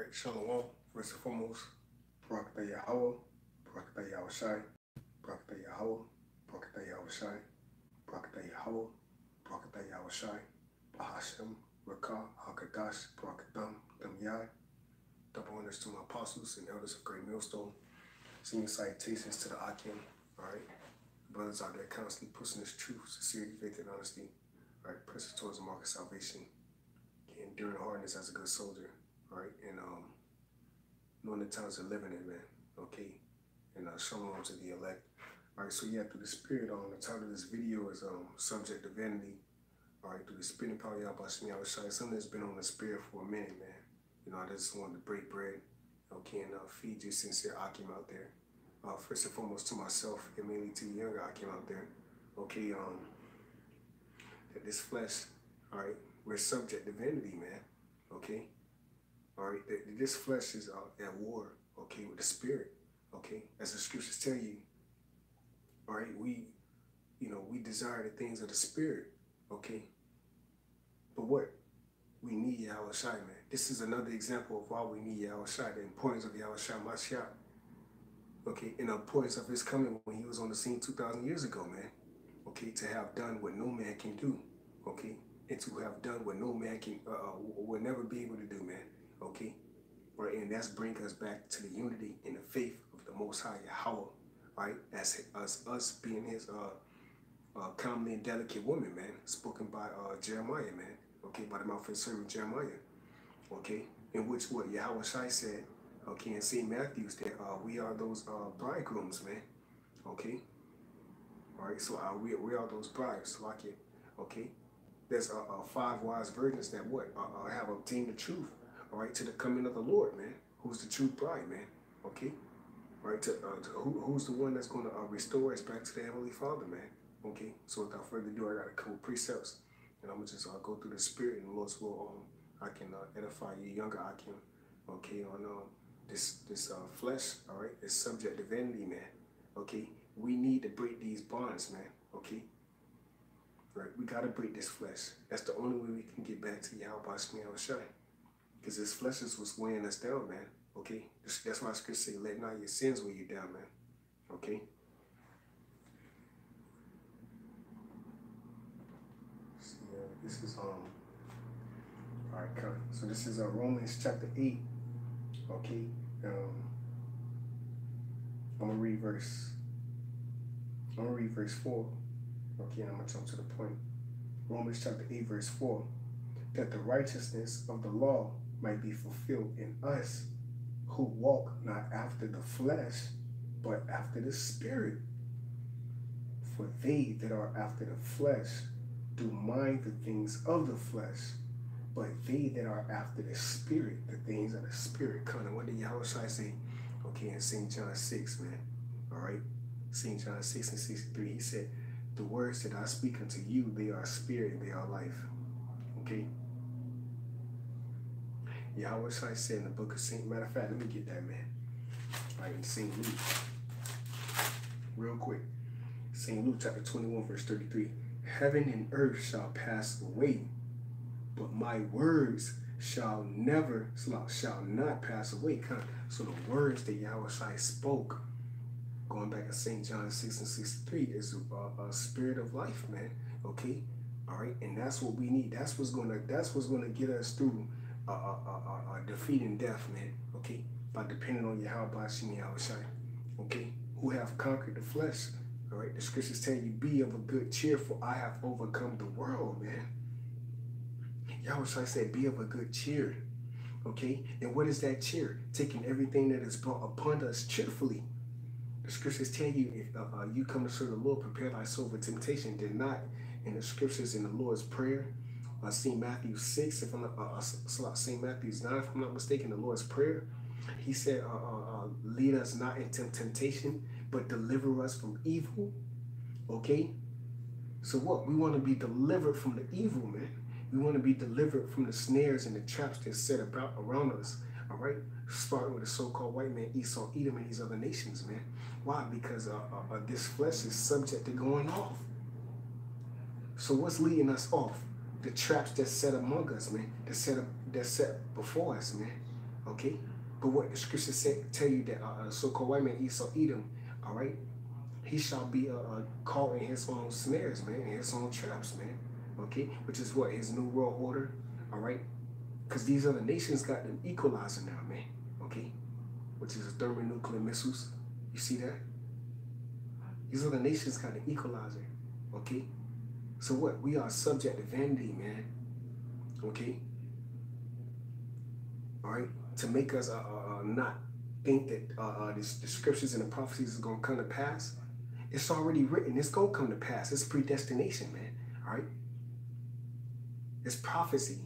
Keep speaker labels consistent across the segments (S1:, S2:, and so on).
S1: Alright, Shalom. First and foremost, Barakatah YAHAWAH, Barakatah YAHAWASHI, Barakatah YAHAWAH, Barakatah YAHAWASHI, Barakatah YAHAWAH, Barakatah YAHAWASHI, Bahashem, Rakah, Hakadash, Barakatam, Damyai. Double honors to my apostles and elders of Great Millstone. Senior salutations to the Akim. Alright, brothers out there constantly pushing this truth, sincerity, faith, and honesty. Alright, pressing towards the mark of salvation, enduring hardness as a good soldier. Alright, and knowing the times of living in, man. Okay, and shalom to the elect. Alright, so yeah, through the spirit, the title of this video is subject to vanity. Alright, through the spirit and power of YAHAWASHI, something that's been on the spirit for a minute, man. You know, I just wanted to break bread, okay, and feed you sincere Akim out there. First and foremost to myself, and mainly to the younger Akim out there. Okay, that this flesh, alright, we're subject to vanity, man. Okay. Alright, this flesh is at war, okay, with the spirit, okay, as the scriptures tell you. Alright, we desire the things of the spirit, okay, but what? We need YAHAWASHI, man. This is another example of why we need YAHAWASHI, the importance of YAHAWASHI Mashiach, okay, and the importance of his coming when he was on the scene 2,000 years ago, man, okay, to have done what no man can do, okay, and to have done what no man can, will never be able to do, man. Okay, right, and that's bring us back to the unity in the faith of the Most High Yahawah, right? As us being His comely and delicate woman, man, spoken by Jeremiah, man. Okay, by the mouth of His servant Jeremiah. Okay, in which what YAHAWASHI said, okay, in St. Matthew's that we are those bridegrooms, man. Okay, all right, so we are those brides, like it. Okay, there's 5 wise virgins that have obtained the truth. All right, to the coming of the Lord, man, who's the true bride, man, okay? All right, who's the one that's going to restore us back to the Heavenly Father, man, okay? So without further ado, I got a couple precepts, and I'm going to just go through the spirit, and the Lord's will, I can edify you younger, I can, okay, on this flesh, all right? It's subject to vanity, man, okay? We need to break these bonds, man, okay? Right, we got to break this flesh. That's the only way we can get back to YAHAWASHI. Because this flesh is what's weighing us down, man. Okay? That's why scripture say, let not your sins weigh you down, man. Okay? So, this is, alright, so this is Romans chapter 8. Okay? I'm going to read verse 4. Okay, and I'm going to jump to the point. Romans chapter 8, verse 4. That the righteousness of the law might be fulfilled in us who walk not after the flesh, but after the spirit. For they that are after the flesh do mind the things of the flesh, but they that are after the spirit, the things of the spirit. Kind of what did YAHAWASHI say? Okay, in St. John 6, man. All right, St. John 6 and 63, he said, the words that I speak unto you, they are spirit and they are life. Okay. YAHAWASHI said in the book of St. Matter of fact, let me get that, man. All right, in St. Luke. Real quick. St. Luke chapter 21, verse 33. Heaven and earth shall pass away, but my words shall not pass away. So the words that YAHAWASHI spoke, going back to St. John 6 and 63, is a spirit of life, man. Okay? All right, and that's what we need. That's what's gonna get us through defeating death, man, okay, by depending on YAHAWASHI, okay, who have conquered the flesh, all right, the scriptures tell you, be of a good cheer, for I have overcome the world, man. YAHAWASHI said, be of a good cheer, okay, and what is that cheer? Taking everything that is brought upon us cheerfully. The scriptures tell you, if you come to serve the Lord, prepare thy soul for temptation, did not, in the scriptures in the Lord's Prayer, St. Matthew 6, if I'm not, St. Matthew 9, if I'm not mistaken, the Lord's Prayer, he said, lead us not into temptation, but deliver us from evil, okay? So what? We want to be delivered from the evil, man. We want to be delivered from the snares and the traps that's set about around us, all right? Starting with the so-called white man, Esau, Edom, and these other nations, man. Why? Because this flesh is subject to going off. So what's leading us off? The traps that's set among us, man. That's set before us, man. Okay? But what the scriptures say, tell you that so-called white man Esau, Edom, all right? He shall be caught in his own snares, man, in his own traps, man. Okay? Which is what? His new world order, all right? Because these other nations got them equalizer now, man. Okay? Which is thermonuclear missiles. You see that? These other nations got an equalizer. Okay? So what? We are subject to vanity, man. Okay? All right? To make us not think that the scriptures and the prophecies is going to come to pass. It's already written. It's going to come to pass. It's predestination, man. All right? It's prophecy.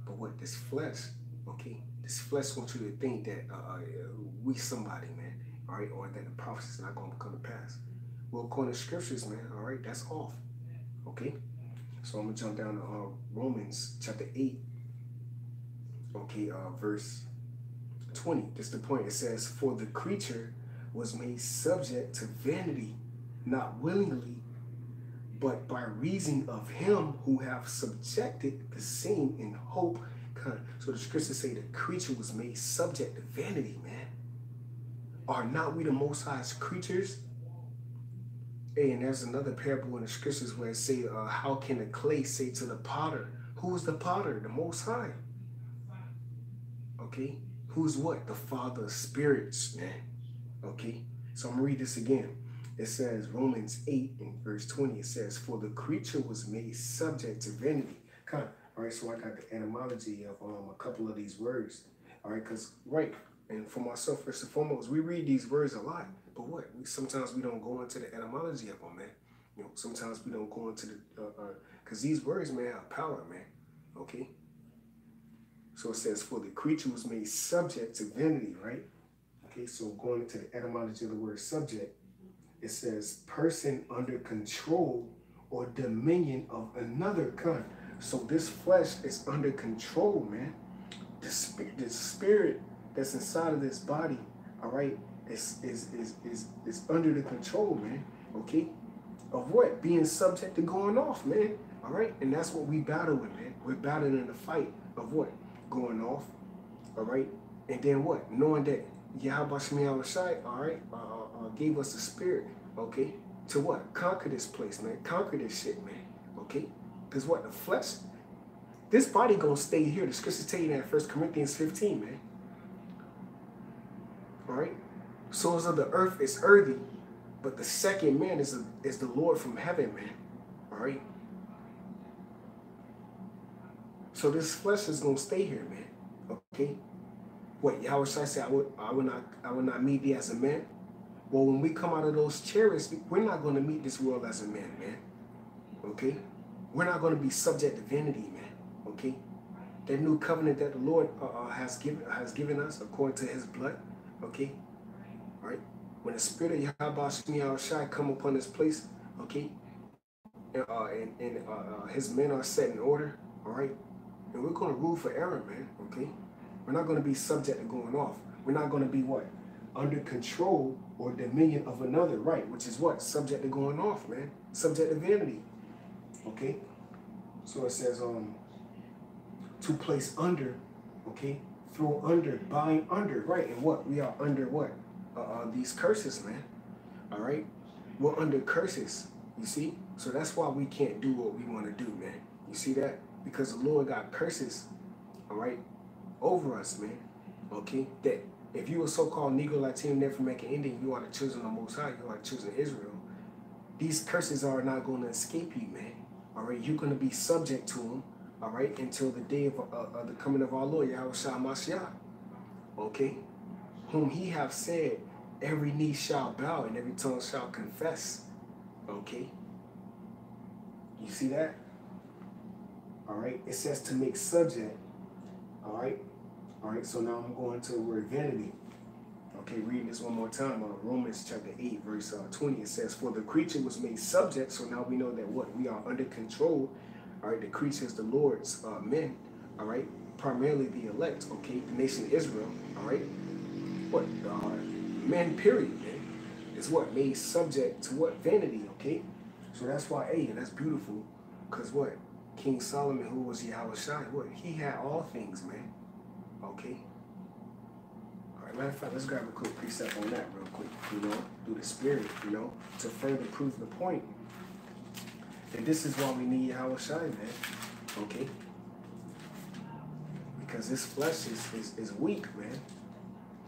S1: But what? This flesh, okay? This flesh wants you to think that we somebody, man. All right? Or that the prophecy is not going to come to pass. Well, according to scriptures, man, all right, that's off. Okay? So I'm going to jump down to Romans chapter 8. Okay, verse 20. That's the point. It says, for the creature was made subject to vanity, not willingly, but by reason of him who have subjected the same in hope. So the scriptures say the creature was made subject to vanity, man. Are not we the Most High's creatures? Hey, and there's another parable in the scriptures where it say, how can the clay say to the potter, who is the potter? The Most High. Okay? Who's what? The Father of spirits, man. Okay? So I'm going to read this again. It says, Romans 8 and verse 20, it says, for the creature was made subject to vanity. All right, so I got the etymology of a couple of these words. All right, because, right, and for myself, first and foremost, we read these words a lot. But what? Sometimes we don't go into the etymology of them, man. You know, sometimes we don't go into the, because these words, man, have power, man. Okay? So it says, for the creature was made subject to vanity, right? Okay, so going into the etymology of the word subject, it says person under control or dominion of another kind. So this flesh is under control, man. The spirit that's inside of this body, all right, is under the control, man. Okay, of what? Being subject to going off, man. All right, and that's what we battle with, man. We're battling in the fight of what? Going off, all right, and then what? Knowing that YAHAWASHI, all right, gave us the spirit, okay, to what? Conquer this place, man. Conquer this shit, man. Okay, because what? The flesh, this body gonna stay here. The scriptures tell you that in 1 Corinthians 15, man. All right, souls of the earth is earthy, but the second man is the Lord from heaven, man. All right. So this flesh is gonna stay here, man. Okay. What Yahawashi said, I will not meet thee as a man. Well, when we come out of those chariots, we're not gonna meet this world as a man, man. Okay. We're not gonna be subject to vanity, man. Okay. That new covenant that the Lord has given us according to His blood. Okay. All right. When the Spirit of YAHAWASHI come upon this place, okay, and His men are set in order, all right. And we're going to rule for error, man, okay? We're not going to be subject to going off. We're not going to be what? Under control or dominion of another, right? Which is what? Subject to going off, man. Subject to vanity, okay? So it says, to place under, okay? Throw under, bind under, right? And what? We are under what? These curses, man, all right? We're under curses, you see? So that's why we can't do what we want to do, man. You see that? Because the Lord got curses, all right, over us, man, okay? That if you were so-called Negro, Latino, Native American Indian, you are the children of the Most High, you are the children of Israel. These curses are not going to escape you, man, all right? You're going to be subject to them, all right, until the day of the coming of our Lord, YAHAWASHI, okay? Whom He have said, every knee shall bow and every tongue shall confess, okay? You see that? All right, it says to make subject. All right, so now I'm going to the word vanity. Okay, reading this one more time. Romans chapter 8, verse 20, it says, for the creature was made subject. So now we know that what? We are under control. All right, the creature is the Lord's men. All right, primarily the elect. Okay, the nation of Israel. All right, what? Men, period, man, is what? Made subject to what? Vanity, okay? So that's why, hey, that's beautiful. Because what? King Solomon, who was YAHAWASHI, what? He had all things, man. Okay? All right, matter of fact, let's grab a quick precept on that real quick, you know, through the Spirit, you know, to further prove the point. And this is why we need YAHAWASHI, man. Okay? Because this flesh is weak, man.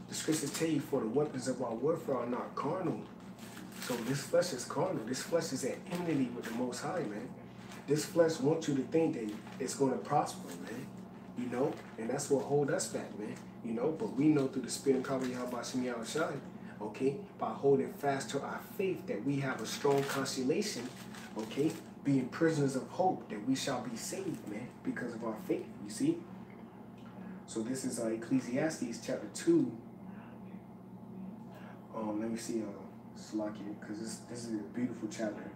S1: The scriptures tell you, for the weapons of our warfare are not carnal. So this flesh is carnal. This flesh is at enmity with the Most High, man. This flesh wants you to think that it's going to prosper, man. You know? And that's what hold us back, man. You know? But we know through the Spirit and power of YAHAWASHI, okay, by holding fast to our faith that we have a strong consolation, okay, being prisoners of hope, that we shall be saved, man, because of our faith, you see? So this is Ecclesiastes chapter 2. Let me see, Slakia, because this is a beautiful chapter.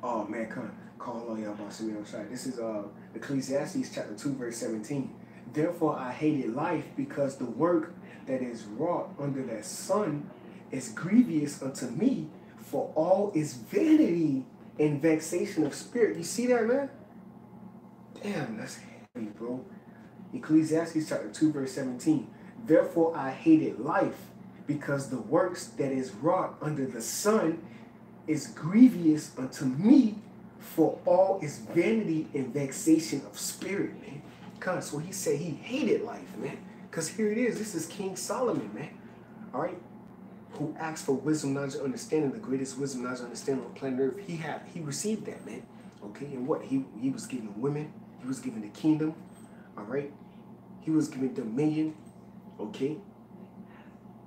S1: Oh man, call on y'all about some outside. This is Ecclesiastes chapter 2, verse 17. Therefore I hated life, because the work that is wrought under that sun is grievous unto me, for all is vanity and vexation of spirit. You see that, man? Damn, that's heavy, bro. Ecclesiastes chapter 2, verse 17. Therefore I hated life, because the works that is wrought under the sun is grievous unto me, for all is vanity and vexation of spirit, man. Cause so he said he hated life, man. Because here it is. This is King Solomon, man. All right. Who asked for wisdom, knowledge, and understanding, the greatest wisdom, knowledge, and understanding on planet Earth. He received that, man. Okay. And what? He was given women. He was given the kingdom. All right. He was given dominion. Okay.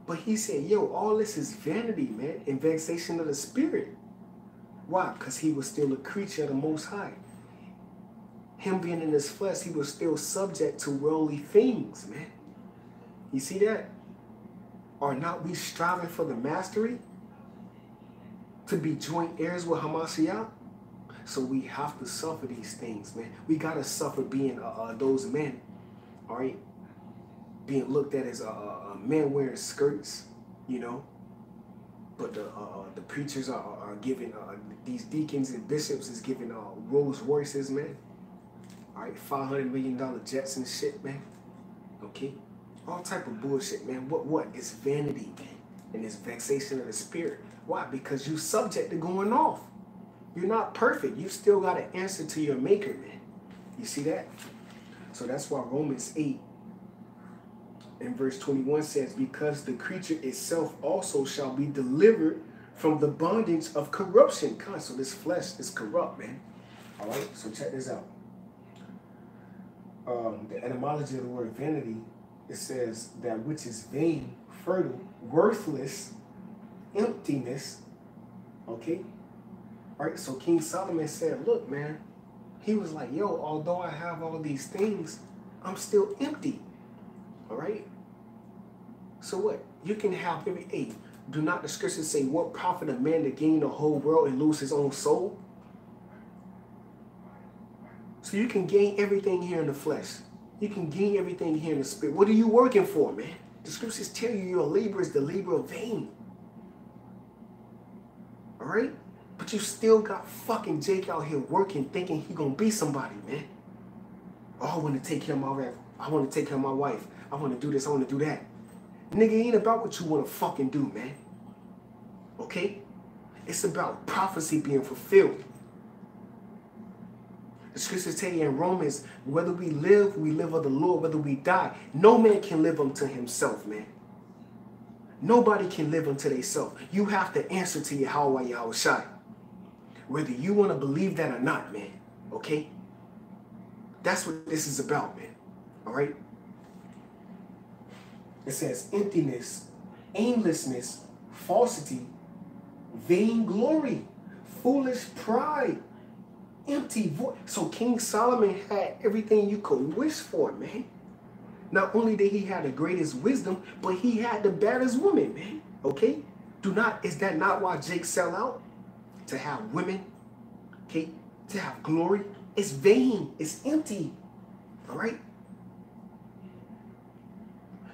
S1: But he said, yo, all this is vanity, man, and vexation of the spirit. Why? Because he was still a creature of the Most High. Him being in his flesh, he was still subject to worldly things, man. You see that? Are not we striving for the mastery? To be joint heirs with Hamashiach? So we have to suffer these things, man. We got to suffer being those men, all right? Being looked at as men wearing skirts, you know? But the preachers are giving, these deacons and bishops is giving Rolls Royces, man. All right, $500 million jets and shit, man. Okay? All type of bullshit, man. What? It's vanity, man. And it's vexation of the spirit. Why? Because you subject to going off. You're not perfect. You still got to answer to your maker, man. You see that? So that's why Romans 8 and verse 21 says, because the creature itself also shall be delivered from the bondage of corruption. So this flesh is corrupt, man. All right, so check this out. The etymology of the word vanity, it says that which is vain, fertile, worthless, emptiness. Okay? All right, so King Solomon said, look, man, he was like, yo, although I have all these things, I'm still empty. All right? So what? You can have every eight. Do not the scriptures say, what profit a man to gain the whole world and lose his own soul? So you can gain everything here in the flesh. You can gain everything here in the spirit. What are you working for, man? The scriptures tell you your labor is the labor of vain. All right? But you still got fucking Jake out here working, thinking he gonna be somebody, man. Oh, I want to take care of my wife. I want to take care of my wife. I want to do this. I want to do that. Nigga, it ain't about what you want to fucking do, man. Okay? It's about prophecy being fulfilled. The scriptures tell you in Romans, whether we live of the Lord, whether we die. No man can live unto himself, man. Nobody can live unto themselves. You have to answer to YAHAWAH, YAHAWASHI. Whether you want to believe that or not, man. Okay? That's what this is about, man. All right? It says emptiness, aimlessness, falsity, vainglory, foolish pride, empty voice. So King Solomon had everything you could wish for, man. Not only did he have the greatest wisdom, but he had the baddest woman, man. Okay? Is that not why Jake sell out? To have women, okay? To have glory. It's vain. It's empty. All right?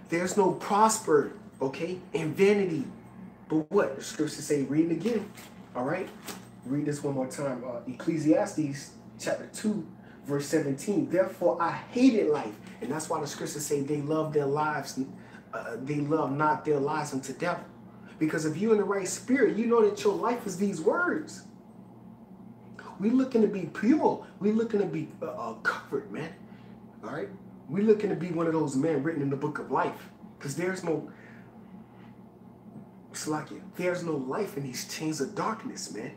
S1: There's no prosper, okay, in vanity. But what? The scriptures say, read it again. All right? Read this one more time. Ecclesiastes chapter 2, verse 17. Therefore, I hated life. And that's why the scriptures say they love their lives. They love not their lives unto death. Because if you're in the right spirit, you know that your life is these words. We're looking to be pure. We're looking to be covered, man. All right? We're looking to be one of those men written in the book of life. Because there's no life in these chains of darkness, man.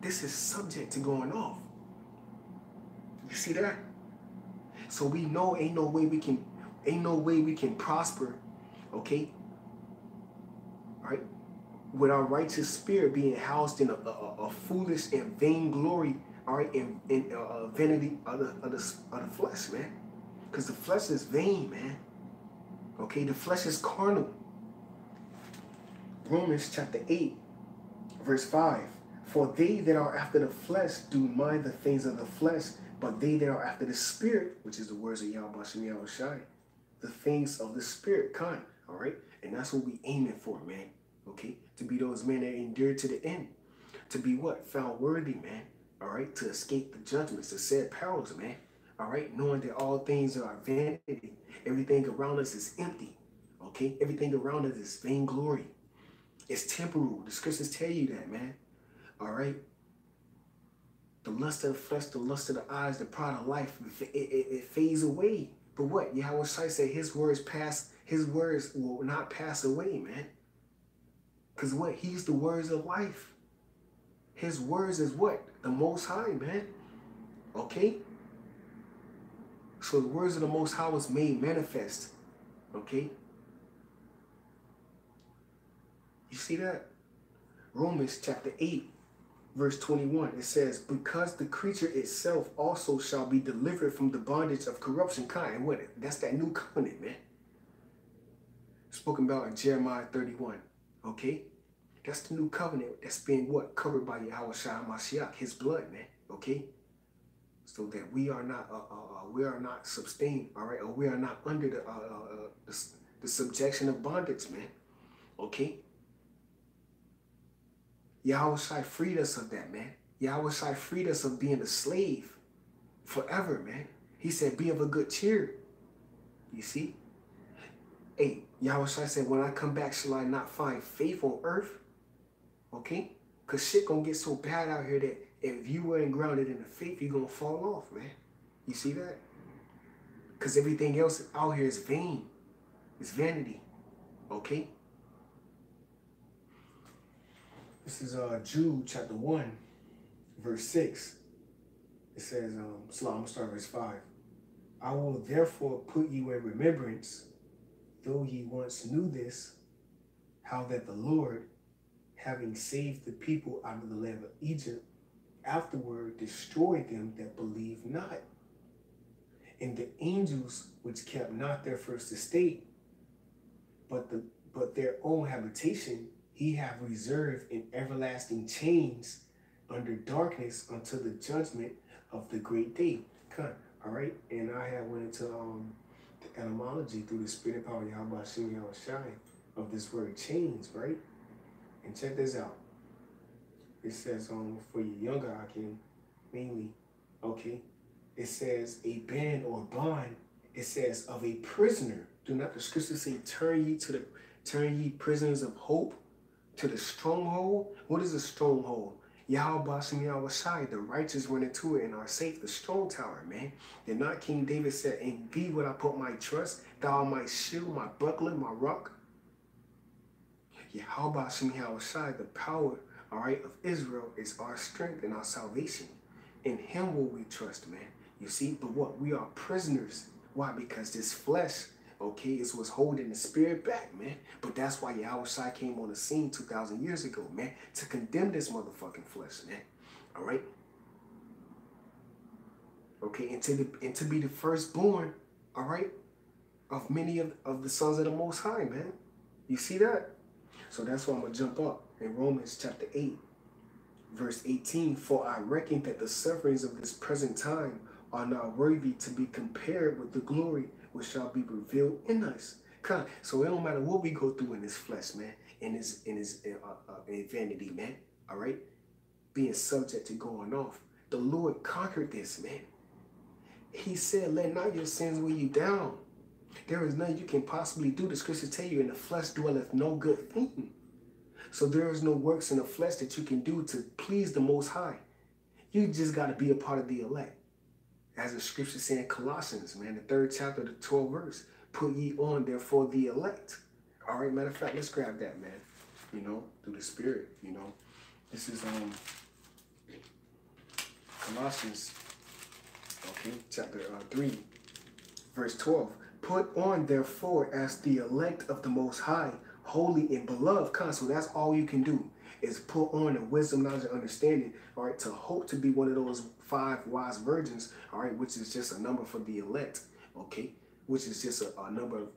S1: This is subject to going off. You see that? So we know ain't no way we can prosper, okay? All right? With our righteous spirit being housed in a foolish and vain glory, all right, in vanity of the flesh, man. Because the flesh is vain, man. Okay, the flesh is carnal. Romans chapter 8, verse 5. For they that are after the flesh do mind the things of the flesh, but they that are after the spirit, which is the words of YAHAWASHI, the things of the spirit kind. All right, and that's what we aiming for, man. Okay, to be those men that endure to the end, to be what? Found worthy, man. All right, to escape the judgments, the sad perils, man. All right, knowing that all things are vanity, everything around us is empty. Okay, everything around us is vainglory. It's temporal. The scriptures tell you that, man. All right. The lust of the flesh, the lust of the eyes, the pride of life, it fades away. But what? YAHAWASHI said his words will not pass away, man. Because what? He's the words of life. His words is what? The Most High, man. Okay? So the words of the Most High was made manifest. Okay? You see that? Romans chapter 8, verse 21. It says, because the creature itself also shall be delivered from the bondage of corruption kind. What? That's that new covenant, man. Spoken about in Jeremiah 31. Okay? That's the new covenant that's being what? Covered by YAHAWASHI Mashiach, his blood, man. Okay? So that we are not sustained, all right? Or we are not under the subjection of bondage, man. Okay? YAHAWASHI freed us of that, man. YAHAWASHI freed us of being a slave forever, man. He said, be of a good cheer. You see? Hey, YAHAWASHI said, when I come back, shall I not find faith on earth? Okay? Because shit gonna get so bad out here that if you weren't grounded in the faith, you're gonna fall off, man. You see that? Because everything else out here is vain. It's vanity. Okay? This is Jude chapter 1, verse 6. It says, so I'm going to start verse 5. I will therefore put you in remembrance, though ye once knew this, how that the Lord, having saved the people out of the land of Egypt, afterward destroyed them that believed not. And the angels which kept not their first estate, but their own habitation, he have reserved in everlasting chains under darkness until the judgment of the great day. All right, and I have went into the etymology through the spirit power of YAHAWASHI of this word chains, right? And check this out. It says, for your younger, I can mainly, okay. It says a band or bond. It says of a prisoner. Do not the scriptures say, turn ye prisoners of hope to the stronghold? What is a stronghold? YAHAWASHI, the righteous run into it and are safe, the strong tower, man. And not King David said, in thee would I put my trust, thou art my shield, my buckler, my rock. YAHAWASHI, the power, all right, of Israel is our strength and our salvation. In him will we trust, man. You see, but what? We are prisoners. Why? Because this flesh, okay, is what's holding the spirit back, man. But that's why YAHAWASHI came on the scene 2,000 years ago, man, to condemn this motherfucking flesh, man. All right? Okay, and to be the firstborn, all right, of many of the sons of the Most High, man. You see that? So that's why I'm going to jump up in Romans chapter 8, verse 18. For I reckon that the sufferings of this present time are not worthy to be compared with the glory which shall be revealed in us. So it don't matter what we go through in this flesh, man. in his vanity, man. All right, being subject to going off. The Lord conquered this, man. He said, "Let not your sins weigh you down. There is none you can possibly do." The scriptures tell you, "In the flesh dwelleth no good thing." So there is no works in the flesh that you can do to please the Most High. You just got to be a part of the elect. As the scripture says in Colossians, man, the 3rd chapter, the 12th verse, "Put ye on, therefore, the elect." All right, matter of fact, let's grab that, man. You know, through the Spirit, you know. This is Colossians, okay, chapter 3, verse 12. "Put on, therefore, as the elect of the Most High, holy and beloved." So that's all you can do is put on the wisdom, knowledge, and understanding, all right, to hope to be one of those 5 wise virgins, all right, which is just a number for the elect, okay, which is just a number,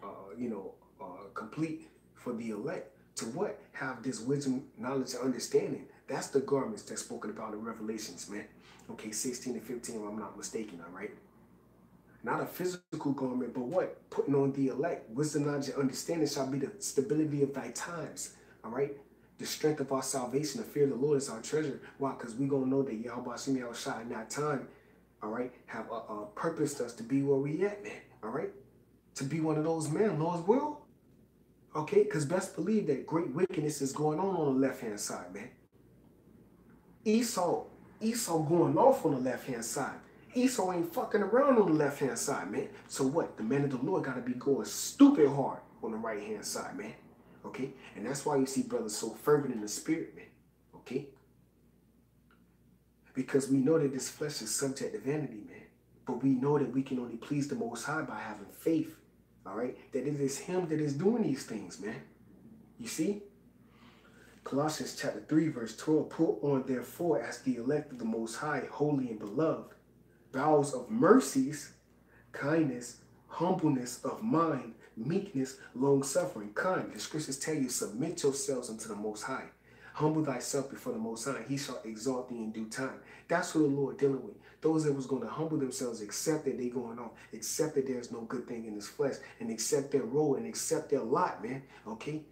S1: complete for the elect. To what? Have this wisdom, knowledge, and understanding. That's the garments that's spoken about in Revelations, man. Okay, 16 and 15, if I'm not mistaken, all right? Not a physical garment, but what? Putting on the elect. Wisdom, knowledge, and understanding shall be the stability of thy times, all right? The strength of our salvation, the fear of the Lord is our treasure. Why? Because we're going to know that YAHAWASHI in that time, all right, have purposed us to be where we at, man, all right? To be one of those men, Lord's will, okay? Because best believe that great wickedness is going on the left-hand side, man. Esau going off on the left-hand side. Esau ain't fucking around on the left-hand side, man. So what? The men of the Lord got to be going stupid hard on the right-hand side, man. Okay? And that's why you see brothers so fervent in the spirit, man. Okay? Because we know that this flesh is subject to vanity, man. But we know that we can only please the Most High by having faith. All right? That it is Him that is doing these things, man. You see? Colossians chapter 3, verse 12. "Put on, therefore, as the elect of the Most High, holy and beloved, bowels of mercies, kindness, humbleness of mind, meekness, long-suffering." Kind. The scriptures tell you, submit yourselves unto the Most High. Humble thyself before the Most High. He shall exalt thee in due time. That's what the Lord dealing with. Those that was going to humble themselves, accept that they going on, accept that there's no good thing in this flesh, and accept their role and accept their lot, man. Okay?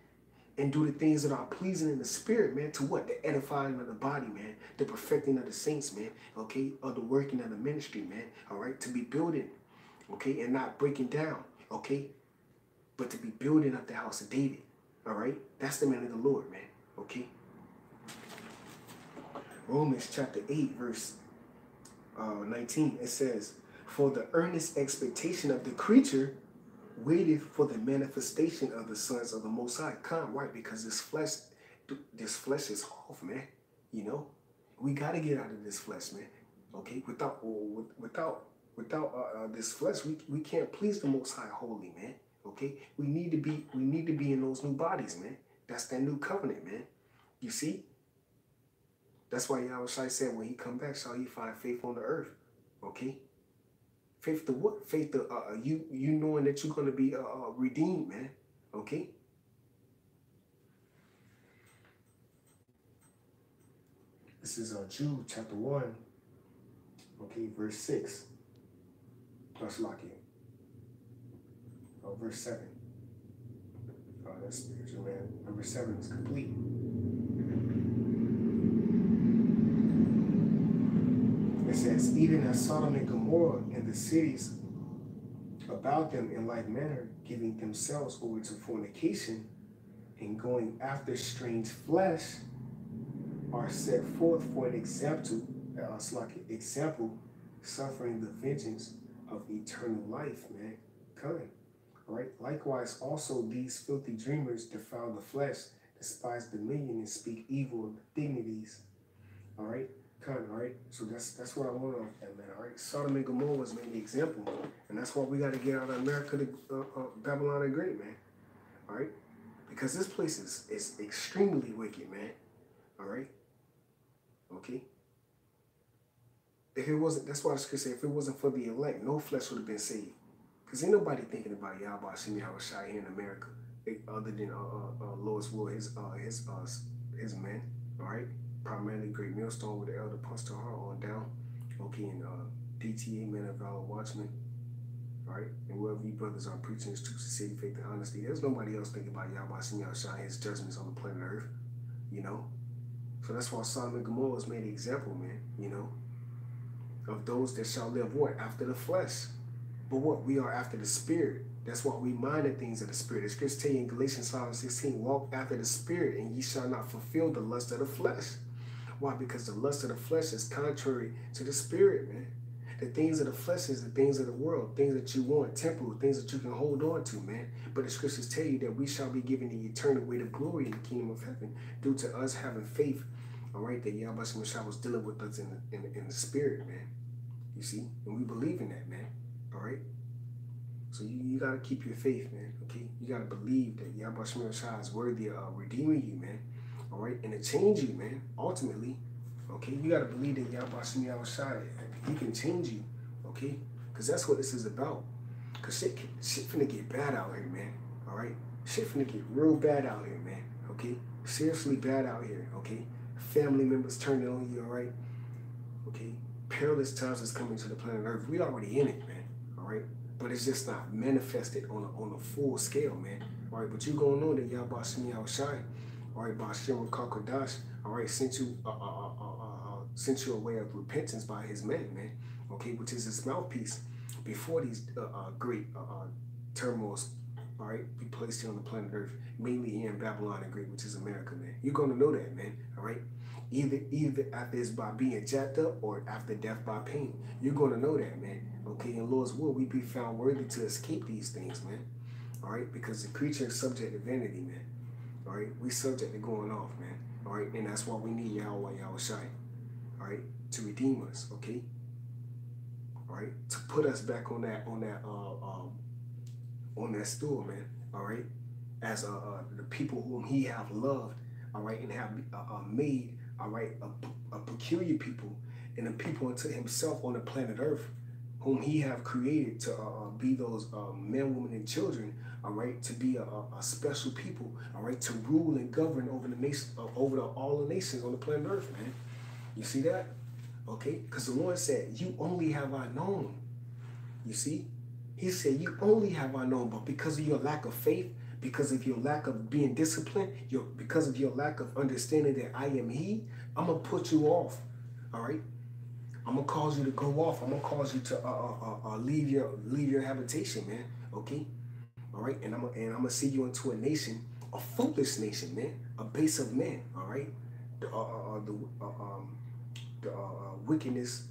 S1: And do the things that are pleasing in the spirit, man. To what? The edifying of the body, man. The perfecting of the saints, man. Okay? Of the working of the ministry, man. All right? To be building, okay? And not breaking down, okay? But to be building up the house of David, all right? That's the man of the Lord, man. Okay? Romans chapter 8, verse 19, it says, "For the earnest expectation of the creature waited for the manifestation of the sons of the Most High." Come, right? Because this flesh is off, man. You know, we got to get out of this flesh, man. Okay, without this flesh, we can't please the Most High holy, man. Okay, we need to be in those new bodies, man. That's that new covenant, man. You see, that's why Yahawashi said, when He come back, shall He find faith on the earth. Okay. Faith to what? Faith to you knowing that you're going to be redeemed, man. Okay? This is Jude chapter 1, okay, verse 6. Let's lock it. Verse 7. That's spiritual, man. Number 7 is complete. It says, "Even as Sodom and Gomorrah and the cities about them in like manner, giving themselves over to fornication and going after strange flesh, are set forth for an example, suffering the vengeance of eternal life," man. Kind. All right. "Likewise, also these filthy dreamers defile the flesh, despise dominion, and speak evil of the dignities." All right. Kind. All right. So that's what I want off that, man. All right. Sodom and Gomorrah was made the example, and that's why we got to get out of America to Babylon the Great, man. All right. Because this place is extremely wicked, man. All right. Okay. If it wasn't, that's why the scripture say, if it wasn't for the elect, no flesh would have been saved. Because ain't nobody thinking about YAHAWASHI here in America, other than Lord's will, his men. All right. Primarily Great Millstone with the Elder Pastor Hart on down. Okay, and DTA, Men of Valor Watchmen. All right? And wherever you brothers are preaching His truth, sincerity, faith, and honesty, there's nobody else thinking about YAHAWASHI, His judgments on the planet Earth, you know? So that's why Sodom and Gomorrah has made an example, man, you know, of those that shall live what? After the flesh. But what? We are after the Spirit. That's why we mind the things of the Spirit. The scriptures tell you in Galatians 5:16, walk after the Spirit, and ye shall not fulfill the lust of the flesh. Why? Because the lust of the flesh is contrary to the Spirit, man. The things of the flesh is the things of the world, things that you want, temporal, things that you can hold on to, man. But the scriptures tell you that we shall be given the eternal weight of glory in the kingdom of heaven due to us having faith, all right, that YAHAWASHI was dealing with us in the Spirit, man. You see? And we believe in that, man, all right? So you got to keep your faith, man, okay? You got to believe that YAHAWASHI is worthy of redeeming you, man, all right? And to change you, man, ultimately, okay? You got to believe that YAHAWASHI, He can change you, okay? Because that's what this is about. Because shit finna get bad out here, man, all right? Shit finna get real bad out here, man, okay? Seriously bad out here, okay? Family members turning on you, all right? Okay? Perilous times is coming to the planet Earth. We already in it, man, all right? But it's just not manifested on a full scale, man, all right? But you gonna know that YAHAWASHI, all right, by Shem Kakadash, all right, sent you a way of repentance by His man, man, okay, which is His mouthpiece before these great turmoils, all right, be placed here on the planet Earth, mainly here in Babylon and Great, which is America, man. You're gonna know that, man, all right? Either after it's by being jacked up or after death by pain. You're gonna know that, man. Okay, in Lord's will, we be found worthy to escape these things, man. All right, because the creature is subject to vanity, man. All right, we subject to going off, man. All right, and that's why we need YAHAWASHI, all right, to redeem us, okay? All right, to put us back on that stool, man. All right, as the people whom He have loved, all right, and have made, all right, a peculiar people and a people unto Himself on the planet Earth, whom He have created to be those men, women, and children, all right, to be a special people, all right, to rule and govern over the nation, over all the nations on the planet Earth, man. You see that? Okay, because the Lord said, "You only have I known." You see, He said, "You only have I known," but because of your lack of faith, because of your lack of being disciplined, because of your lack of understanding that I am He, I'm going to put you off, all right? I'm going to cause you to go off. I'm going to cause you to leave your habitation, man, okay? All right? And I'm going to see you into a nation, a foolish nation, man, a base of men, all right? The wickedness,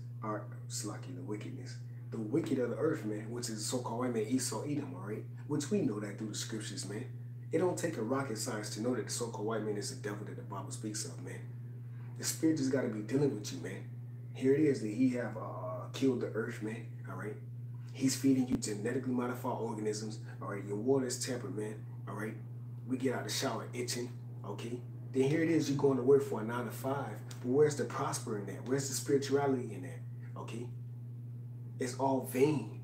S1: the wicked of the earth, man, which is so-called white man, Esau, Edom, all right? Which we know that through the scriptures, man. It don't take a rocket science to know that the so-called white man is the devil that the Bible speaks of, man. The Spirit just got to be dealing with you, man. Here it is that He have killed the earth, man, all right? He's feeding you genetically modified organisms, all right? Your water is tempered, man, all right? We get out the shower itching, okay? Then here it is, you going to work for a 9 to 5, but where's the prosper in that? Where's the spirituality in that, okay? It's all vain.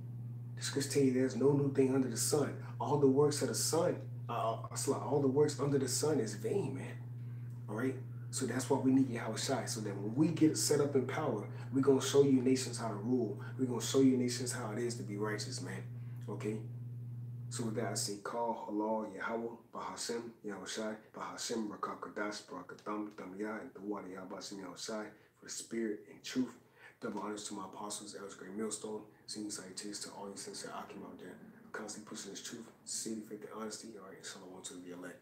S1: The scriptures tell you there's no new thing under the sun. All the works of the sun, all the works under the sun is vain, man. All right? So that's why we need YAHAWASHI. So that when we get set up in power, we're going to show you nations how to rule. We're going to show you nations how it is to be righteous, man. Okay? So with that, I say, call halal, Yahawah, Bahashem, YAHAWASHI, Bahashem, Rakakadash, Barakatham, Damya, and the water, YAHAWASHI, for the spirit and truth. Double honors to my apostles, elders, great millstone. Senior salutations to all you sincere Akim out there, constantly pushing this truth, sincerity, faith, and honesty. All right, shalom to the elect.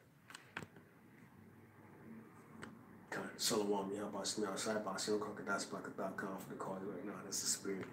S1: Shalom, YAHAWASHI, Bahashem, Kakadash, Barakatham, for the call right now. That's the spirit.